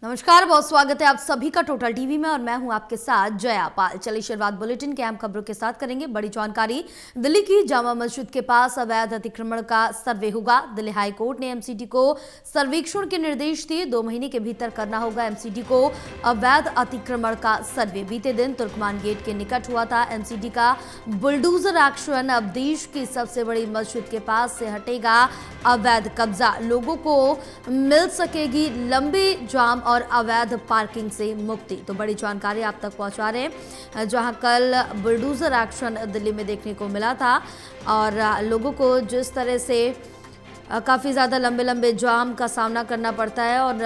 नमस्कार, बहुत स्वागत है आप सभी का टोटल टीवी में और मैं हूं आपके साथ जया पाल। चलिए शुरुआत बुलेटिन के अहम खबरों के साथ करेंगे। बड़ी जानकारी, दिल्ली की जामा मस्जिद के पास अवैध अतिक्रमण का सर्वे होगा। दिल्ली हाई कोर्ट ने एमसीडी को सर्वेक्षण के निर्देश दिए। 2 महीने के भीतर करना होगा एमसीडी को अवैध अतिक्रमण का सर्वे। बीते दिन तुर्कमान गेट के निकट हुआ था एमसीडी का बुलडोजर एक्शन। अब देश की सबसे बड़ी मस्जिद के पास से हटेगा अवैध कब्जा, लोगों को मिल सकेगी लंबे जाम और अवैध पार्किंग से मुक्ति। तो बड़ी जानकारी आप तक पहुंचा रहे हैं, जहां कल बुलडोजर एक्शन दिल्ली में देखने को मिला था और लोगों को जिस तरह से काफ़ी ज़्यादा लंबे लंबे जाम का सामना करना पड़ता है और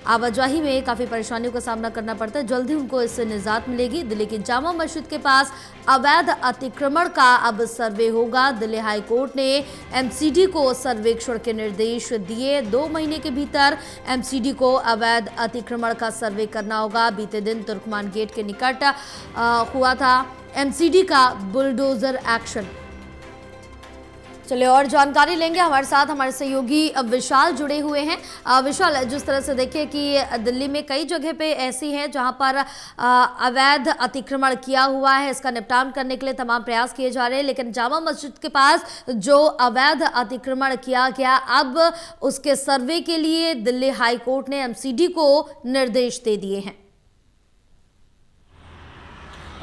आवाजाही में काफ़ी परेशानियों का सामना करना पड़ता है, जल्दी उनको इससे निजात मिलेगी। दिल्ली की जामा मस्जिद के पास अवैध अतिक्रमण का अब सर्वे होगा। दिल्ली हाई कोर्ट ने एमसीडी को सर्वेक्षण के निर्देश दिए। 2 महीने के भीतर एमसीडी को अवैध अतिक्रमण का सर्वे करना होगा। बीते दिन तुर्कमान गेट के निकट हुआ था एमसीडी का बुलडोजर एक्शन। चलिए और जानकारी लेंगे, हमारे साथ हमारे सहयोगी विशाल जुड़े हुए हैं। विशाल, जिस तरह से देखिए कि दिल्ली में कई जगह पे ऐसी हैं जहां पर अवैध अतिक्रमण किया हुआ है, इसका निपटान करने के लिए तमाम प्रयास किए जा रहे हैं, लेकिन जामा मस्जिद के पास जो अवैध अतिक्रमण किया गया, अब उसके सर्वे के लिए दिल्ली हाई कोर्ट ने एमसीडी को निर्देश दे दिए हैं।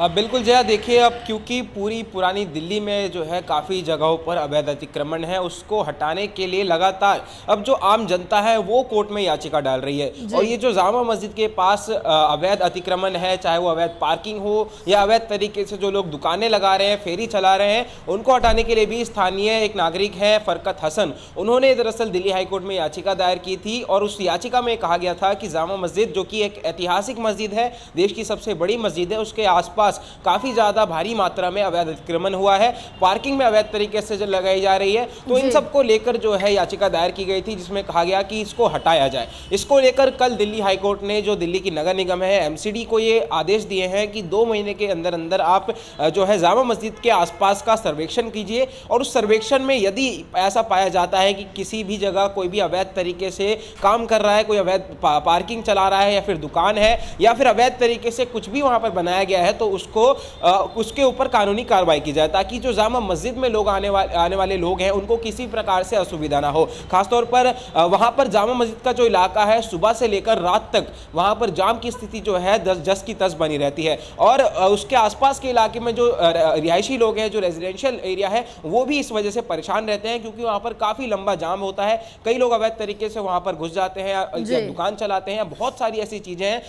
बिल्कुल जया, देखिए अब क्योंकि पूरी पुरानी दिल्ली में जो है काफ़ी जगहों पर अवैध अतिक्रमण है, उसको हटाने के लिए लगातार अब जो आम जनता है वो कोर्ट में याचिका डाल रही है। और ये जो जामा मस्जिद के पास अवैध अतिक्रमण है, चाहे वो अवैध पार्किंग हो या अवैध तरीके से जो लोग दुकानें लगा रहे हैं, फेरी चला रहे हैं, उनको हटाने के लिए भी स्थानीय एक नागरिक है फरकत हसन, उन्होंने दरअसल दिल्ली हाईकोर्ट में याचिका दायर की थी। और उस याचिका में कहा गया था कि जामा मस्जिद जो कि एक ऐतिहासिक मस्जिद है, देश की सबसे बड़ी मस्जिद है, उसके आसपास काफी ज्यादा भारी मात्रा में अवैध अतिक्रमण हुआ है, पार्किंग में अवैध तरीके से लगाई जा रही है। तो इन सबको लेकर जो है याचिका दायर की गई थी, जिसमें कहा गया कि इसको हटाया जाए। इसको लेकर कल दिल्ली हाईकोर्ट ने जो दिल्ली की नगर निगम है एमसीडी को ये आदेश दिए हैं कि 2 महीने के अंदर अंदर आप जो है जामा मस्जिद के आसपास का सर्वेक्षण कीजिए और उस सर्वेक्षण में यदि ऐसा पाया जाता है कि किसी भी जगह कोई भी अवैध तरीके से काम कर रहा है, कोई अवैध पार्किंग चला रहा है या फिर दुकान है या फिर अवैध तरीके से कुछ भी वहां पर बनाया गया है, तो उसके ऊपर कानूनी कार्रवाई की जाए, ताकि जो जामा मस्जिद में लोग आने वाले लोग हैं उनको किसी प्रकार से असुविधा ना हो। खासतौर पर वहां पर जामा मस्जिद का जो इलाका है, सुबह से लेकर रात तक वहां पर जाम की स्थिति जो है जस की तस बनी रहती है। और उसके आसपास के इलाके में जो रिहायशी लोग हैं, जो रेजिडेंशियल एरिया है, वो भी इस वजह से परेशान रहते हैं, क्योंकि वहां पर काफी लंबा जाम होता है। कई लोग अवैध तरीके से वहां पर घुस जाते हैं, दुकान चलाते हैं, बहुत सारी ऐसी चीजें हैं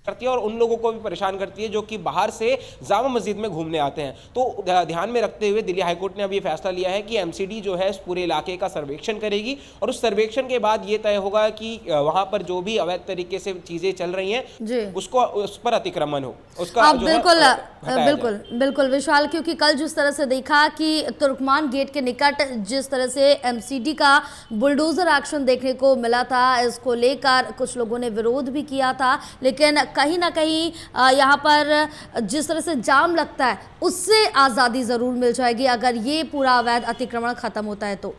करती है और उन लोगों को भी परेशान करती है जो कि बाहर से जामा मस्जिद में घूमने आते हैं। तो ध्यान में रखते हुए दिल्ली हाईकोर्ट ने अब ये फैसला लिया है कि एमसीडी जो है इस पूरे इलाके का सर्वेक्षण करेगी और उस सर्वेक्षण के बाद ये तय होगा कि वहां पर जो भी अवैध तरीके से चीजें चल रही हैं उसको उस पर अतिक्रमण हो, उसका बिल्कुल बिल्कुल विशाल, क्योंकि कल जिस तरह से देखा कि तुर्कमान गेट के निकट जिस तरह से एमसीडी का बुलडोजर एक्शन देखने को मिला था, इसको लेकर कुछ लोगों ने विरोध भी किया था, लेकिन कहीं ना कहीं यहाँ पर जिस तरह से जाम लगता है उससे आज़ादी ज़रूर मिल जाएगी अगर ये पूरा अवैध अतिक्रमण खत्म होता है तो।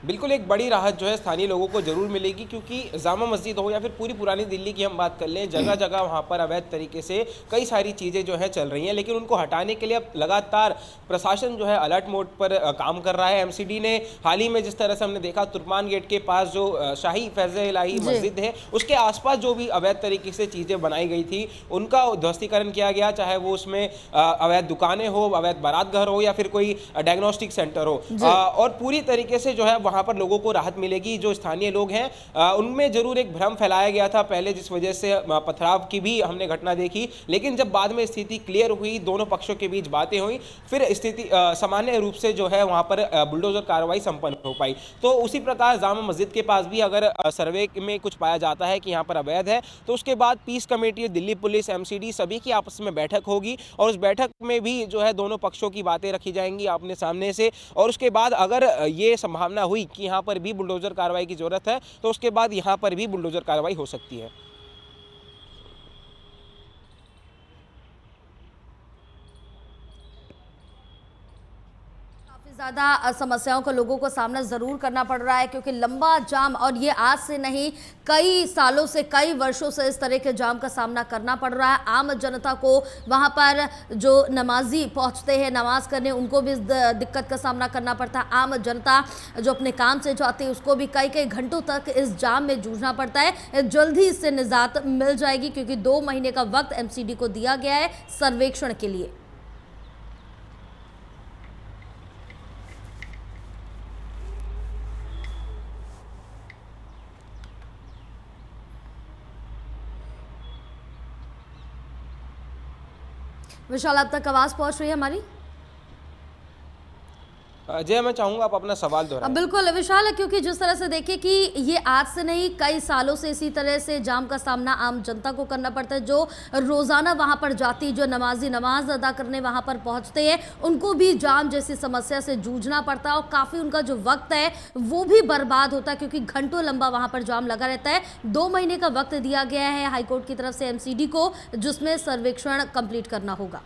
बिल्कुल एक बड़ी राहत जो है स्थानीय लोगों को जरूर मिलेगी, क्योंकि जामा मस्जिद हो या फिर पूरी पुरानी दिल्ली की हम बात कर लें, जगह जगह वहाँ पर अवैध तरीके से कई सारी चीज़ें जो है चल रही हैं, लेकिन उनको हटाने के लिए अब लगातार प्रशासन जो है अलर्ट मोड पर काम कर रहा है। एमसीडी ने हाल ही में जिस तरह से हमने देखा, तुर्कमान गेट के पास जो शाही फैज़ल इलाही मस्जिद है, उसके आसपास जो भी अवैध तरीके से चीज़ें बनाई गई थी उनका ध्वस्तीकरण किया गया, चाहे वो उसमें अवैध दुकानें हो, अवैध बारात घर हो या फिर कोई डायग्नोस्टिक सेंटर हो, और पूरी तरीके से जो है वहां पर लोगों को राहत मिलेगी। जो स्थानीय लोग हैं उनमें जरूर एक भ्रम फैलाया गया था पहले, जिस वजह से पथराव की भी हमने घटना देखी, लेकिन जब बाद में स्थिति क्लियर हुई, दोनों पक्षों के बीच बातें हुई, फिर स्थिति सामान्य रूप से जो है वहां पर बुलडोजर कार्रवाई संपन्न हो पाई। तो उसी प्रकार जामा मस्जिद के पास भी अगर सर्वे में कुछ पाया जाता है कि यहाँ पर अवैध है, तो उसके बाद peace committee, Delhi police, MCD सभी की आपस में बैठक होगी और उस बैठक में भी जो है दोनों पक्षों की बातें रखी जाएंगी आमने सामने से। और उसके बाद अगर ये संभावना हुई कि यहाँ पर भी बुलडोजर कार्रवाई की जरूरत है, तो उसके बाद यहाँ पर भी बुलडोजर कार्रवाई हो सकती है। ज़्यादा समस्याओं का लोगों को सामना ज़रूर करना पड़ रहा है, क्योंकि लंबा जाम, और ये आज से नहीं कई सालों से, कई वर्षों से इस तरह के जाम का सामना करना पड़ रहा है। आम जनता को वहाँ पर जो नमाजी पहुँचते हैं नमाज करने, उनको भी इस दिक्कत का सामना करना पड़ता है। आम जनता जो अपने काम से जाती है उसको भी कई कई घंटों तक इस जाम में जूझना पड़ता है। जल्द ही इससे निजात मिल जाएगी, क्योंकि 2 महीने का वक्त एमसीडी को दिया गया है सर्वेक्षण के लिए। विशाल, अब तक आवाज पहुंच रही है हमारी? जय, मैं चाहूंगा आप अपना सवाल दोहराएं। बिल्कुल विशाल, क्योंकि जिस तरह से देखिए कि ये आज से नहीं कई सालों से इसी तरह से जाम का सामना आम जनता को करना पड़ता है। जो रोजाना वहां पर जाती, जो नमाजी नमाज अदा करने वहां पर पहुंचते हैं, उनको भी जाम जैसी समस्या से जूझना पड़ता है और काफ़ी उनका जो वक्त है वो भी बर्बाद होता है, क्योंकि घंटों लंबा वहां पर जाम लगा रहता है। 2 महीने का वक्त दिया गया है हाईकोर्ट की तरफ से एमसीडी को, जिसमें सर्वेक्षण कंप्लीट करना होगा।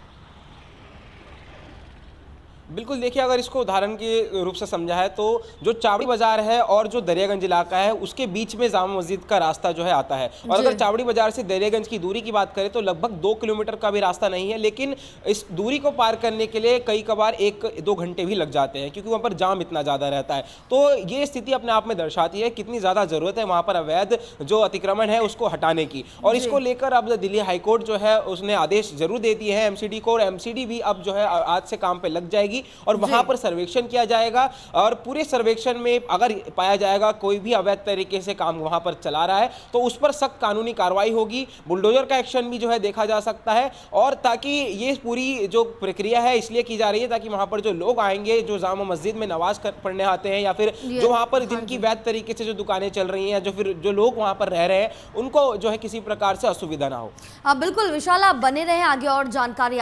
बिल्कुल, देखिए अगर इसको उदाहरण के रूप से समझा है तो जो चावड़ी बाजार है और जो दरियागंज इलाका है उसके बीच में जामा मस्जिद का रास्ता जो है आता है। और अगर चावड़ी बाजार से दरियागंज की दूरी की बात करें तो लगभग 2 किलोमीटर का भी रास्ता नहीं है, लेकिन इस दूरी को पार करने के लिए कई कबार 1-2 घंटे भी लग जाते हैं, क्योंकि वहाँ पर जाम इतना ज़्यादा रहता है। तो ये स्थिति अपने आप में दर्शाती है कितनी ज़्यादा ज़रूरत है वहाँ पर अवैध जो अतिक्रमण है उसको हटाने की। और इसको लेकर अब दिल्ली हाईकोर्ट जो है उसने आदेश जरूर दे दिए हैं एमसीडी को, और एमसीडी भी अब जो है आज से काम पे लग जाएगी और वहां पर सर्वेक्षण किया जाएगा। और पूरे सर्वेक्षण में अगर पाया जाएगा कोई भी अवैध तरीके से काम वहां पर चला रहा है तो उस पर सख्त कानूनी कार्रवाई होगी, बुलडोजर का एक्शन भी जो है देखा जा सकता है। और ताकि ये पूरी जो प्रक्रिया है इसलिए की जा रही है ताकि वहां पर जो लोग आएंगे, जो जामा मस्जिद में नमाज पढ़ने आते हैं, या फिर जो वहां पर जिनकी वैध तरीके से जो दुकानें चल रही हैं, जो फिर जो लोग वहां पर रह रहे हैं, उनको जो है किसी प्रकार से असुविधा ना हो। बिल्कुल विशाल, आप बने रहे, आगे और जानकारी